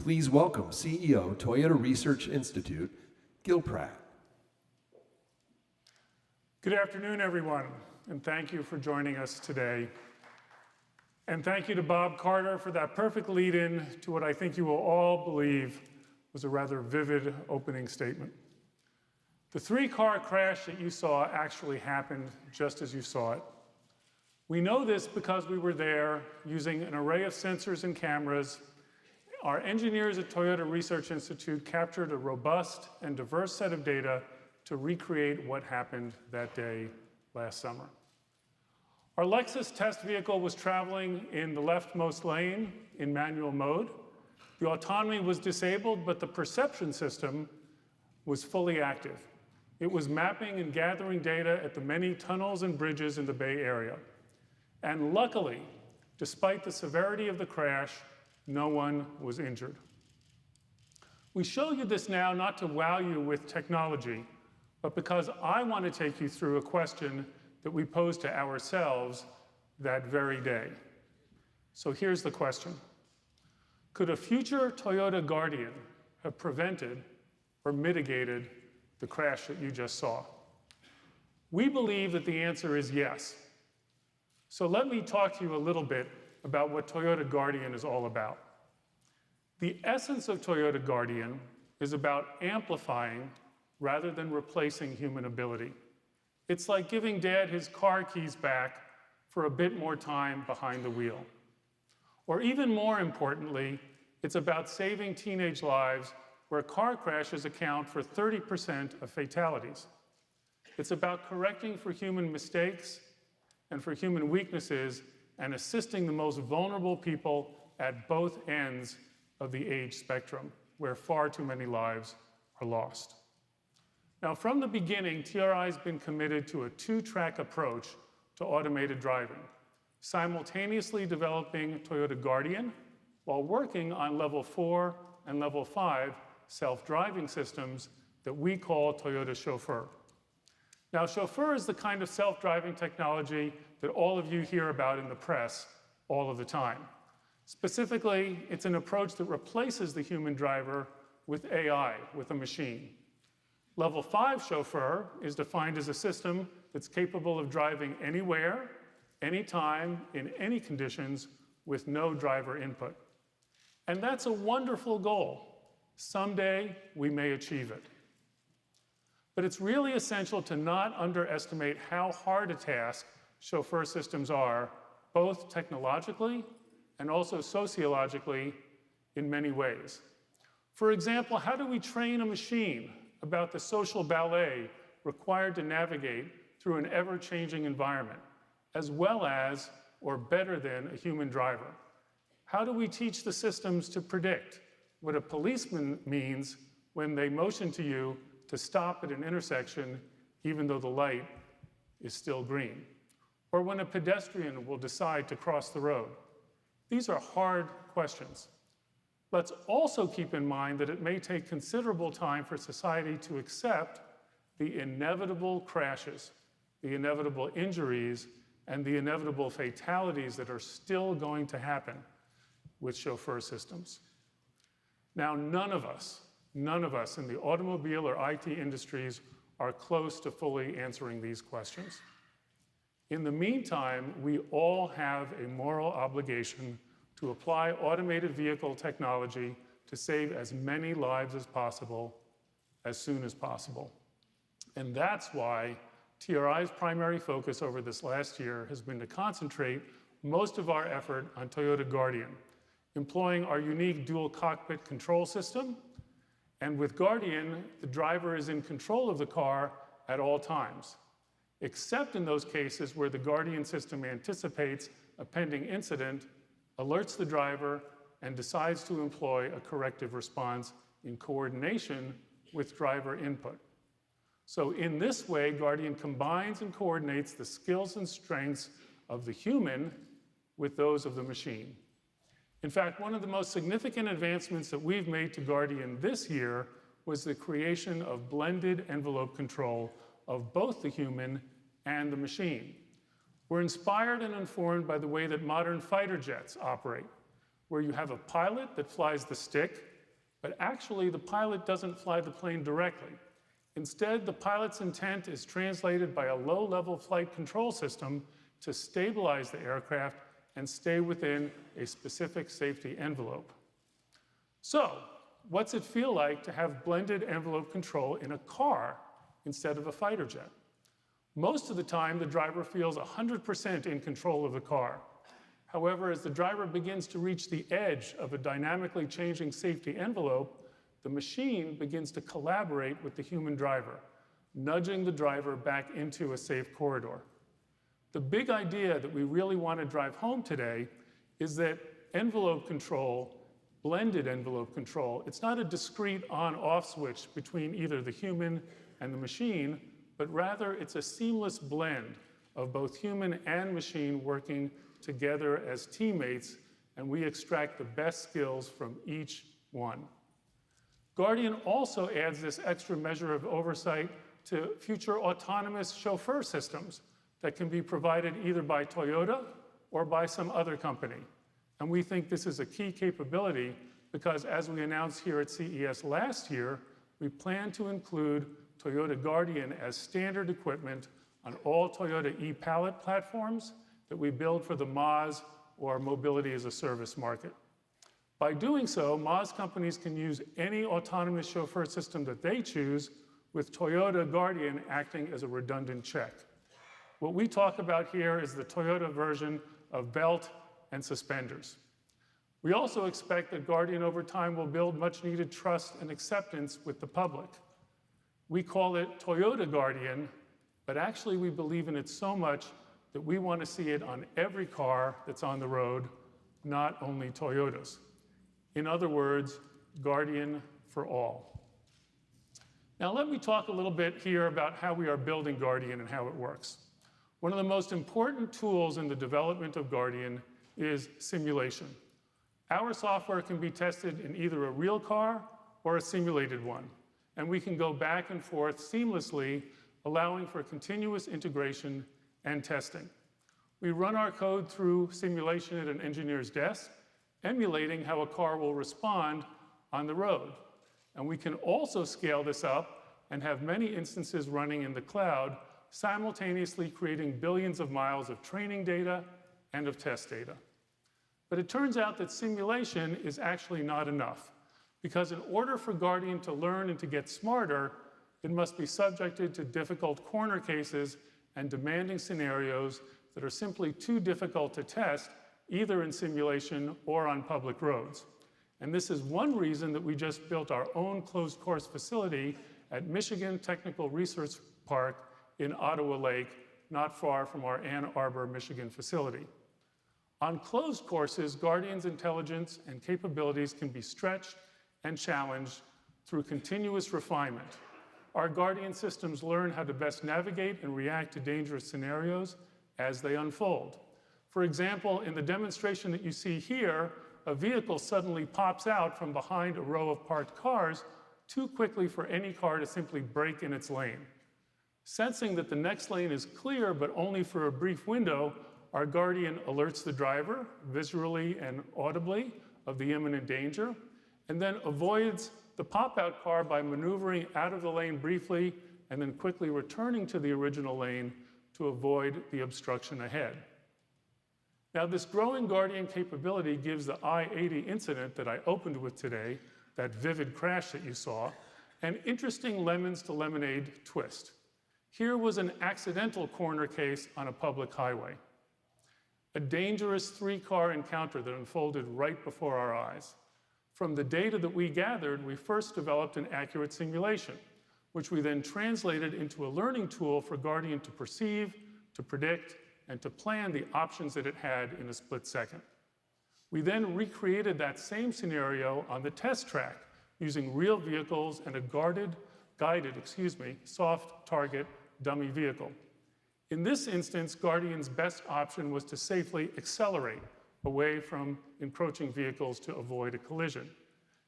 Please welcome CEO, Toyota Research Institute, Gil Pratt. Good afternoon, everyone, and thank you for joining us today. And thank you to Bob Carter for that perfect lead-in to what I think you will all believe was a rather vivid opening statement. The three-car crash that you saw actually happened just as you saw it. We know this because we were there using an array of sensors and cameras. Our engineers at Toyota Research Institute captured a robust and diverse set of data to recreate what happened that day last summer. Our Lexus test vehicle was traveling in the leftmost lane in manual mode. The autonomy was disabled, but the perception system was fully active. It was mapping and gathering data at the many tunnels and bridges in the Bay Area. And luckily, despite the severity of the crash, no one was injured. We show you this now not to wow you with technology, but because I want to take you through a question that we posed to ourselves that very day. So here's the question. Could a future Toyota Guardian have prevented or mitigated the crash that you just saw? We believe that the answer is yes. So let me talk to you a little bit about what Toyota Guardian is all about. The essence of Toyota Guardian is about amplifying rather than replacing human ability. It's like giving Dad his car keys back for a bit more time behind the wheel. Or even more importantly, it's about saving teenage lives where car crashes account for 30% of fatalities. It's about correcting for human mistakes and for human weaknesses and assisting the most vulnerable people at both ends of the age spectrum, where far too many lives are lost. Now, from the beginning, TRI has been committed to a two-track approach to automated driving, simultaneously developing Toyota Guardian while working on level 4 and level 5 self-driving systems that we call Toyota Chauffeur. Now, Chauffeur is the kind of self-driving technology that all of you hear about in the press all of the time. Specifically, it's an approach that replaces the human driver with AI, with a machine. Level 5 Chauffeur is defined as a system that's capable of driving anywhere, anytime, in any conditions, with no driver input. And that's a wonderful goal. Someday, we may achieve it. But it's really essential to not underestimate how hard a task chauffeur systems are, both technologically and also sociologically in many ways. For example, how do we train a machine about the social ballet required to navigate through an ever-changing environment, as well as, or better than, a human driver? How do we teach the systems to predict what a policeman means when they motion to you to stop at an intersection even though the light is still green? Or when a pedestrian will decide to cross the road? These are hard questions. Let's also keep in mind that it may take considerable time for society to accept the inevitable crashes, the inevitable injuries, and the inevitable fatalities that are still going to happen with chauffeur systems. Now, none of us in the automobile or IT industries are close to fully answering these questions. In the meantime, we all have a moral obligation to apply automated vehicle technology to save as many lives as possible, as soon as possible. And that's why TRI's primary focus over this last year has been to concentrate most of our effort on Toyota Guardian, employing our unique dual cockpit control system. And with Guardian, the driver is in control of the car at all times, except in those cases where the Guardian system anticipates a pending incident, alerts the driver, and decides to employ a corrective response in coordination with driver input. So in this way, Guardian combines and coordinates the skills and strengths of the human with those of the machine. In fact, one of the most significant advancements that we've made to Guardian this year was the creation of blended envelope control of both the human and the machine. We're inspired and informed by the way that modern fighter jets operate, where you have a pilot that flies the stick But actually, the pilot doesn't fly the plane directly. Instead, the pilot's intent is translated by a low-level flight control system to stabilize the aircraft and stay within a specific safety envelope. So, what's it feel like to have blended envelope control in a car instead of a fighter jet? Most of the time, the driver feels 100% in control of the car. However, as the driver begins to reach the edge of a dynamically changing safety envelope, the machine begins to collaborate with the human driver, nudging the driver back into a safe corridor. The big idea that we really want to drive home today is that envelope control, blended envelope control, it's not a discrete on-off switch between either the human and the machine, but rather it's a seamless blend of both human and machine working together as teammates, and we extract the best skills from each one. Guardian also adds this extra measure of oversight to future autonomous chauffeur systems that can be provided either by Toyota or by some other company. And we think this is a key capability because, as we announced here at CES last year, we plan to include Toyota Guardian as standard equipment on all Toyota e-Pallet platforms that we build for the MaaS or Mobility as a Service market. By doing so, MaaS companies can use any autonomous chauffeur system that they choose, with Toyota Guardian acting as a redundant check. What we talk about here is the Toyota version of belt and suspenders. We also expect that Guardian over time will build much needed trust and acceptance with the public. We call it Toyota Guardian, but actually we believe in it so much that we want to see it on every car that's on the road, not only Toyotas. In other words, Guardian for all. Now let me talk a little bit here about how we are building Guardian and how it works. One of the most important tools in the development of Guardian is simulation. Our software can be tested in either a real car or a simulated one, and we can go back and forth seamlessly, allowing for continuous integration and testing. We run our code through simulation at an engineer's desk, emulating how a car will respond on the road. And we can also scale this up and have many instances running in the cloud, simultaneously creating billions of miles of training data and of test data. But it turns out that simulation is actually not enough, because in order for Guardian to learn and to get smarter, it must be subjected to difficult corner cases and demanding scenarios that are simply too difficult to test, either in simulation or on public roads. And this is one reason that we just built our own closed course facility at Michigan Technical Research Park in Ottawa Lake, not far from our Ann Arbor, Michigan facility. On closed courses, Guardian's intelligence and capabilities can be stretched and challenged through continuous refinement. Our Guardian systems learn how to best navigate and react to dangerous scenarios as they unfold. For example, in the demonstration that you see here, a vehicle suddenly pops out from behind a row of parked cars too quickly for any car to simply brake in its lane. Sensing that the next lane is clear, but only for a brief window, our Guardian alerts the driver, visually and audibly, of the imminent danger, and then avoids the pop-out car by maneuvering out of the lane briefly and then quickly returning to the original lane to avoid the obstruction ahead. Now, this growing Guardian capability gives the I-80 incident that I opened with today, that vivid crash that you saw, an interesting lemons to lemonade twist. Here was an accidental corner case on a public highway, a dangerous three-car encounter that unfolded right before our eyes. From the data that we gathered, we first developed an accurate simulation, which we then translated into a learning tool for Guardian to perceive, to predict, and to plan the options that it had in a split second. We then recreated that same scenario on the test track using real vehicles and a guided, soft target dummy vehicle. In this instance, Guardian's best option was to safely accelerate away from encroaching vehicles to avoid a collision.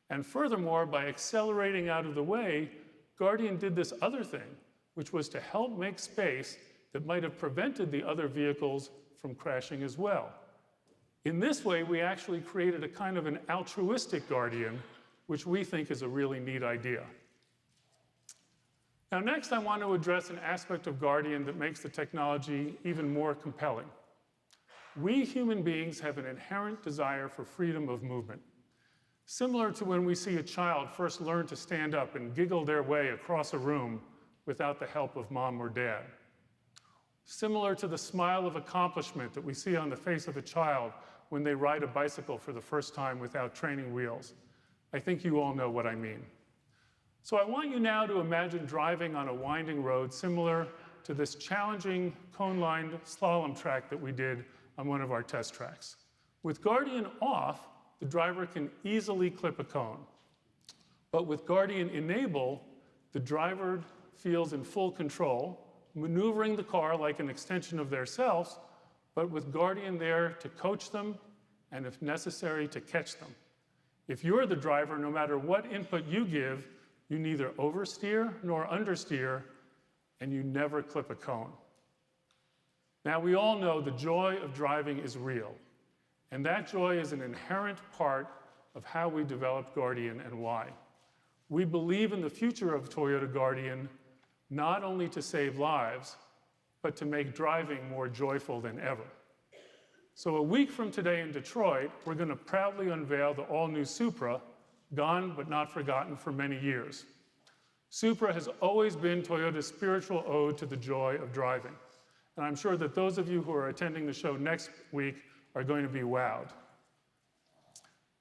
And furthermore, by accelerating out of the way, Guardian did this other thing, which was to help make space that might have prevented the other vehicles from crashing as well. In this way, we actually created a kind of an altruistic Guardian which we think is a really neat idea. Now next, I want to address an aspect of Guardian that makes the technology even more compelling. We human beings have an inherent desire for freedom of movement. Similar to when we see a child first learn to stand up and giggle their way across a room without the help of mom or dad. Similar to the smile of accomplishment that we see on the face of a child when they ride a bicycle for the first time without training wheels. I think you all know what I mean. So I want you now to imagine driving on a winding road similar to this challenging cone-lined slalom track that we did on one of our test tracks. With Guardian off, the driver can easily clip a cone. But with Guardian Enable, the driver feels in full control, maneuvering the car like an extension of themselves, but with Guardian there to coach them and, if necessary, to catch them. If you're the driver, no matter what input you give, you neither oversteer nor understeer, and you never clip a cone. Now, we all know the joy of driving is real, and that joy is an inherent part of how we developed Guardian and why. We believe in the future of Toyota Guardian not only to save lives, but to make driving more joyful than ever. So a week from today in Detroit, we're going to proudly unveil the all-new Supra, gone but not forgotten for many years. Supra has always been Toyota's spiritual ode to the joy of driving. And I'm sure that those of you who are attending the show next week are going to be wowed.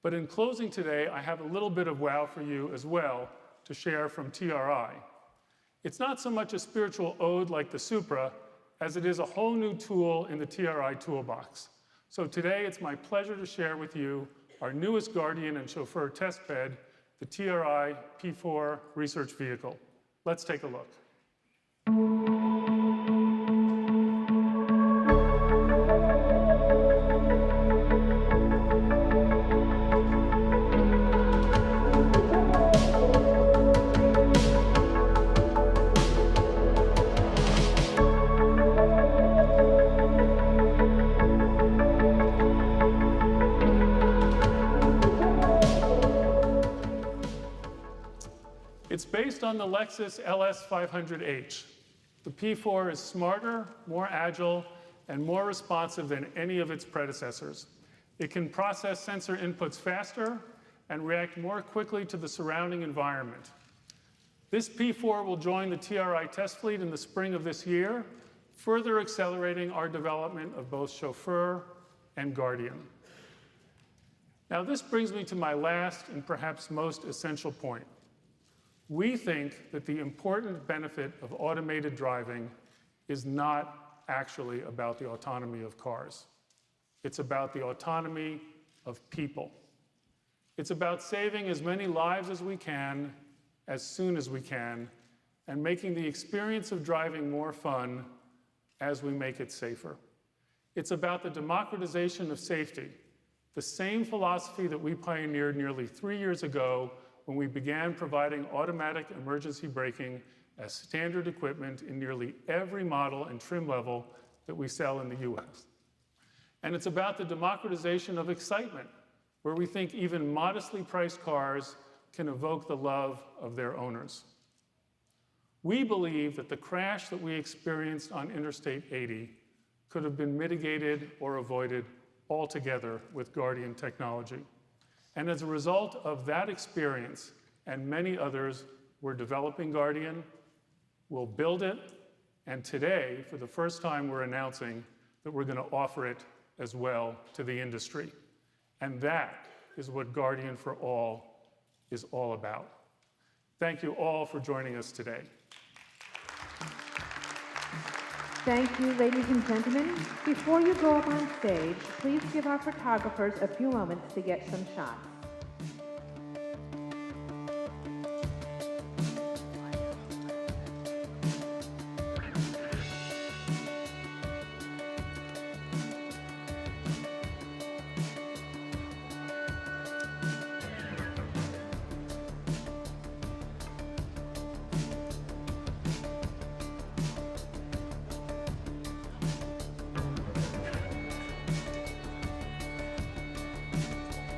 But in closing today, I have a little bit of wow for you as well to share from TRI. It's not so much a spiritual ode like the Supra, as it is a whole new tool in the TRI toolbox. So today, it's my pleasure to share with you our newest Guardian and Chauffeur test bed, the TRI P4 research vehicle. Let's take a look. It's based on the Lexus LS500H. The P4 is smarter, more agile, and more responsive than any of its predecessors. It can process sensor inputs faster and react more quickly to the surrounding environment. This P4 will join the TRI test fleet in the spring of this year, further accelerating our development of both Chauffeur and Guardian. Now, this brings me to my last and perhaps most essential point. We think that the important benefit of automated driving is not actually about the autonomy of cars. It's about the autonomy of people. It's about saving as many lives as we can, as soon as we can, and making the experience of driving more fun as we make it safer. It's about the democratization of safety, the same philosophy that we pioneered nearly 3 years ago when we began providing automatic emergency braking as standard equipment in nearly every model and trim level that we sell in the US. And it's about the democratization of excitement, where we think even modestly priced cars can evoke the love of their owners. We believe that the crash that we experienced on Interstate 80 could have been mitigated or avoided altogether with Guardian technology. And as a result of that experience and many others, we're developing Guardian, we'll build it, and today, for the first time, we're announcing that we're going to offer it as well to the industry. And that is what Guardian for All is all about. Thank you all for joining us today. Thank you, ladies and gentlemen. Before you go up on stage, please give our photographers a few moments to get some shots.